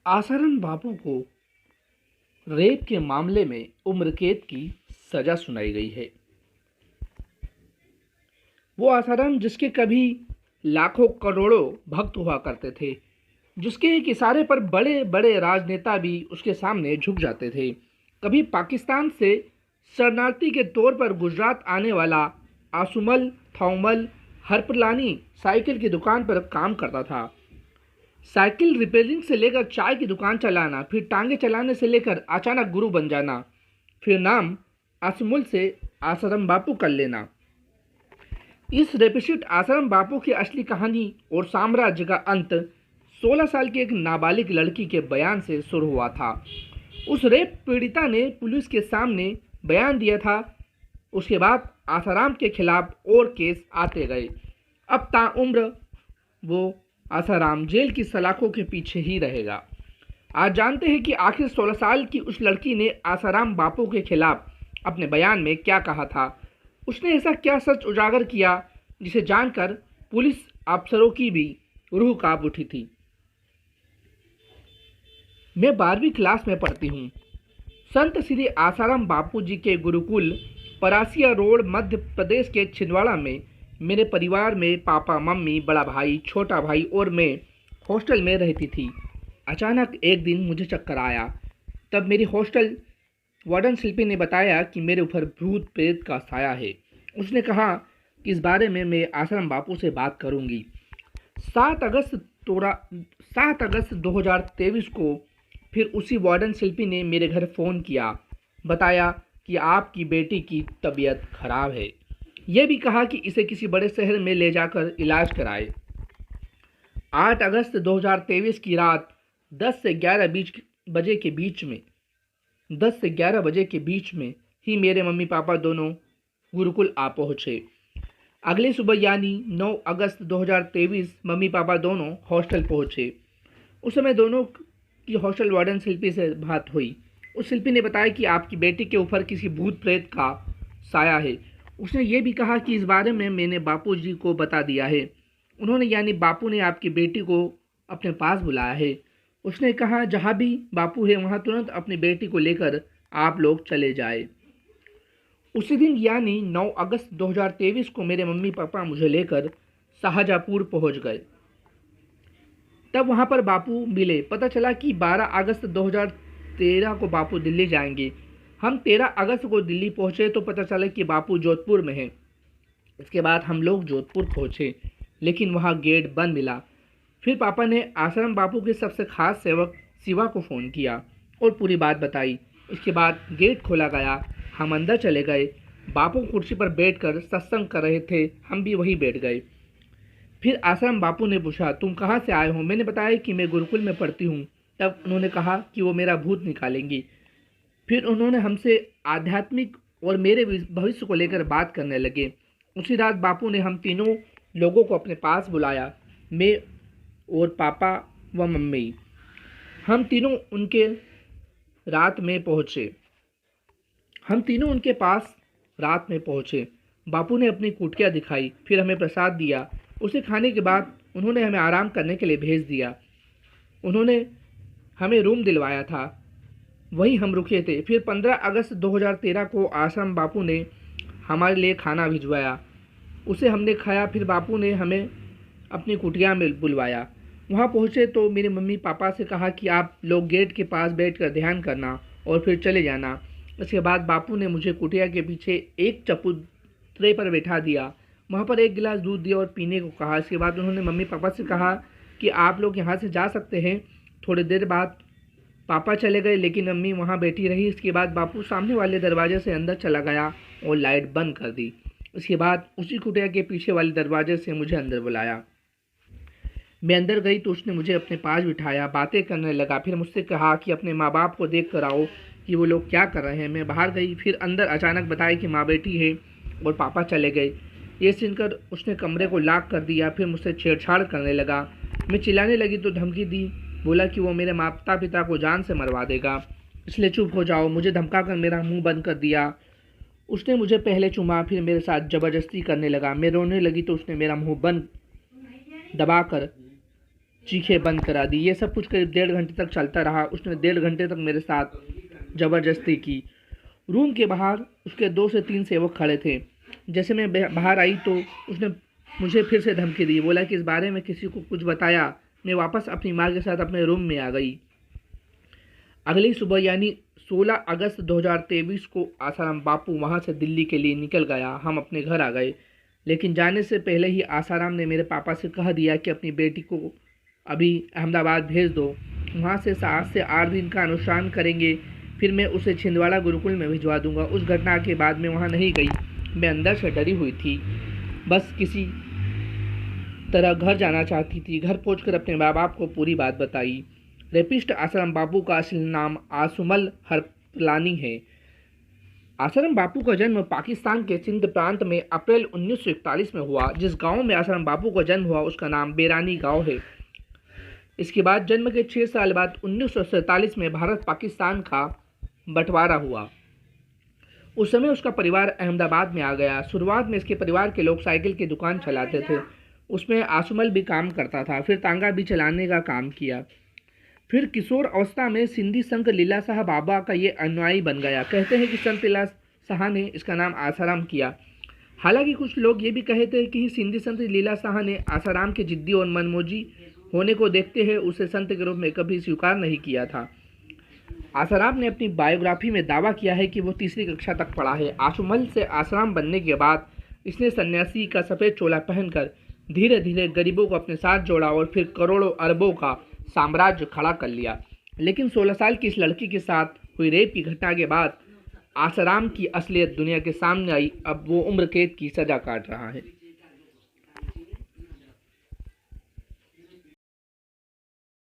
आसाराम बापू को रेप के मामले में उम्रकैद की सजा सुनाई गई है। वो आसाराम जिसके कभी लाखों करोड़ों भक्त हुआ करते थे, जिसके एक इशारे पर बड़े बड़े राजनेता भी उसके सामने झुक जाते थे। कभी पाकिस्तान से शरणार्थी के तौर पर गुजरात आने वाला आसुमल थौमल हरपलानी साइकिल की दुकान पर काम करता था। साइकिल रिपेयरिंग से लेकर चाय की दुकान चलाना, फिर टांगे चलाने से लेकर अचानक गुरु बन जाना, फिर नाम आसमुल से आसाराम बापू कर लेना। इस रेपिस्ट आसाराम बापू की असली कहानी और साम्राज्य का अंत 16 साल की एक नाबालिग लड़की के बयान से शुरू हुआ था। उस रेप पीड़िता ने पुलिस के सामने बयान दिया था। उसके बाद आसाराम के खिलाफ और केस आते गए। अब ताउम्र वो आसाराम जेल की सलाखों के पीछे ही रहेगा। आज जानते हैं कि आखिर 16 साल की उस लड़की ने आसाराम बापू के खिलाफ अपने बयान में क्या कहा था। उसने ऐसा क्या सच उजागर किया जिसे जानकर पुलिस अफसरों की भी रूह कांप उठी थी। मैं 12वीं क्लास में पढ़ती हूँ। संत श्री आसाराम बापू जी के गुरुकुल परासिया रोड मध्य प्रदेश के छिंदवाड़ा में मेरे परिवार में पापा मम्मी बड़ा भाई छोटा भाई और मैं हॉस्टल में रहती थी। अचानक एक दिन मुझे चक्कर आया। तब मेरी हॉस्टल वार्डन शिल्पी ने बताया कि मेरे ऊपर भूत प्रेत का साया है। उसने कहा कि इस बारे में मैं आसाराम बापू से बात करूंगी। 7 अगस्त 2023 को फिर उसी वार्डन शिल्पी ने मेरे घर फ़ोन किया, बताया कि आपकी बेटी की तबीयत खराब है। यह भी कहा कि इसे किसी बड़े शहर में ले जाकर इलाज कराए। 8 अगस्त 2023 की रात 10 से 11 बजे के बीच में ही मेरे मम्मी पापा दोनों गुरुकुल आ पहुँचे। अगली सुबह यानी 9 अगस्त 2023 मम्मी पापा दोनों हॉस्टल पहुँचे। उस समय दोनों की हॉस्टल वार्डन शिल्पी से बात हुई। उस शिल्पी ने बताया कि आपकी बेटी के ऊपर किसी भूत प्रेत का साया है। उसने ये भी कहा कि इस बारे में मैंने बापू जी को बता दिया है। उन्होंने यानी बापू ने आपकी बेटी को अपने पास बुलाया है। उसने कहा जहाँ भी बापू है वहाँ तुरंत अपनी बेटी को लेकर आप लोग चले जाए। उसी दिन यानी 9 अगस्त 2023 को मेरे मम्मी पापा मुझे लेकर शाहजहाँपुर पहुँच गए। तब वहाँ पर बापू मिले। पता चला कि 12 अगस्त 2013 को बापू दिल्ली जाएंगे। हम 13 अगस्त को दिल्ली पहुँचे तो पता चला कि बापू जोधपुर में हैं। इसके बाद हम लोग जोधपुर पहुँचे, लेकिन वहाँ गेट बंद मिला। फिर पापा ने आसाराम बापू के सबसे खास सेवक शिवा को फ़ोन किया और पूरी बात बताई। इसके बाद गेट खोला गया। हम अंदर चले गए। बापू कुर्सी पर बैठकर सत्संग कर रहे थे, हम भी वहीं बैठ गए। फिर आसाराम बापू ने पूछा, तुम कहाँ से आए हो? मैंने बताया कि मैं गुरुकुल में पढ़ती हूँ। तब उन्होंने कहा कि वो मेरा भूत निकालेंगी। फिर उन्होंने हमसे आध्यात्मिक और मेरे भविष्य को लेकर बात करने लगे। उसी रात बापू ने हम तीनों लोगों को अपने पास बुलाया, मैं और पापा व मम्मी। हम तीनों उनके पास रात में पहुँचे। बापू ने अपनी कुटिया दिखाई, फिर हमें प्रसाद दिया। उसे खाने के बाद उन्होंने हमें आराम करने के लिए भेज दिया। उन्होंने हमें रूम दिलवाया था, वहीं हम रुके थे। फिर 15 अगस्त 2013 को आसाराम बापू ने हमारे लिए खाना भिजवाया। उसे हमने खाया। फिर बापू ने हमें अपनी कुटिया में बुलवाया। वहाँ पहुँचे तो मेरे मम्मी पापा से कहा कि आप लोग गेट के पास बैठकर ध्यान करना और फिर चले जाना। इसके बाद बापू ने मुझे कुटिया के पीछे एक चबूतरे पर बैठा दिया। वहाँ पर एक गिलास दूध दिया और पीने को कहा। इसके बाद उन्होंने मम्मी पापा से कहा कि आप लोग यहाँ से जा सकते हैं। थोड़ी देर बाद पापा चले गए, लेकिन मम्मी वहाँ बैठी रही। इसके बाद बापू सामने वाले दरवाजे से अंदर चला गया और लाइट बंद कर दी। इसके बाद उसी कुटिया के पीछे वाले दरवाजे से मुझे अंदर बुलाया। मैं अंदर गई तो उसने मुझे अपने पास बिठाया, बातें करने लगा। फिर मुझसे कहा कि अपने माँ बाप को देख कर आओ कि वो लोग क्या कर रहे हैं। मैं बाहर गई। फिर अंदर अचानक बताया कि माँ बेटी है और पापा चले गए। ये सुनकर उसने कमरे को लॉक कर दिया। फिर मुझसे छेड़छाड़ करने लगा। मैं चिल्लाने लगी तो धमकी दी, बोला कि वो मेरे माता पिता को जान से मरवा देगा, इसलिए चुप हो जाओ। मुझे धमकाकर मेरा मुंह बंद कर दिया। उसने मुझे पहले चूमा, फिर मेरे साथ ज़बरदस्ती करने लगा। मैं रोने लगी तो उसने मेरा मुंह बंद दबाकर चीखें बंद करा दी। ये सब कुछ करीब 1.5 घंटे तक चलता रहा। उसने 1.5 घंटे तक मेरे साथ ज़बरदस्ती की। रूम के बाहर उसके 2 से 3 सेवक खड़े थे। जैसे मैं बाहर आई तो उसने मुझे फिर से धमकी दी। बोला कि इस बारे में किसी को कुछ बताया, मैं वापस अपनी माँ के साथ अपने रूम में आ गई। अगली सुबह यानी 16 अगस्त 2023 को आसाराम बापू वहाँ से दिल्ली के लिए निकल गया। हम अपने घर आ गए, लेकिन जाने से पहले ही आसाराम ने मेरे पापा से कह दिया कि अपनी बेटी को अभी अहमदाबाद भेज दो, वहाँ से 7 से 8 दिन का अनुष्ठान करेंगे, फिर मैं उसे छिंदवाड़ा गुरुकुल में भिजवा दूंगा। उस घटना के बाद मैं वहाँ नहीं गई। मैं अंदर से डरी हुई थी, बस किसी तरह घर जाना चाहती थी। घर पहुंचकर अपने माँ बाप को पूरी बात बताई। रेपिस्ट आसाराम बापू का असली नाम आसुमल हरपलानी है। आसाराम बापू का जन्म पाकिस्तान के सिंध प्रांत में अप्रैल 1941 में हुआ। जिस गांव में आसाराम बापू का जन्म हुआ उसका नाम बेरानी गांव है। इसके बाद जन्म के 6 साल बाद 1947 में भारत पाकिस्तान का बंटवारा हुआ। उस समय उसका परिवार अहमदाबाद में आ गया। शुरुआत में इसके परिवार के लोग साइकिल की दुकान चलाते थे, उसमें आसुमल भी काम करता था। फिर तांगा भी चलाने का काम किया। फिर किशोर अवस्था में सिंधी संत लीला शाह बाबा का ये अनुयायी बन गया। कहते हैं कि संत लीला शाह ने इसका नाम आसाराम किया। हालांकि कुछ लोग ये भी कहते हैं कि सिंधी संत लीला शाह ने आसाराम के जिद्दी और मनमोजी होने को देखते हुए उसे संत के रूप में कभी स्वीकार नहीं किया था। आसाराम ने अपनी बायोग्राफी में दावा किया है कि वो 3री कक्षा तक पढ़ा है। आसुमल से आसाराम बनने के बाद इसने सन्यासी का सफ़ेद चोला पहनकर धीरे धीरे गरीबों को अपने साथ जोड़ा और फिर करोड़ों अरबों का साम्राज्य खड़ा कर लिया। लेकिन 16 साल की इस लड़की के साथ हुई रेप की घटना के बाद आसाराम की असलियत दुनिया के सामने आई। अब वो उम्र कैद की सज़ा काट रहा है।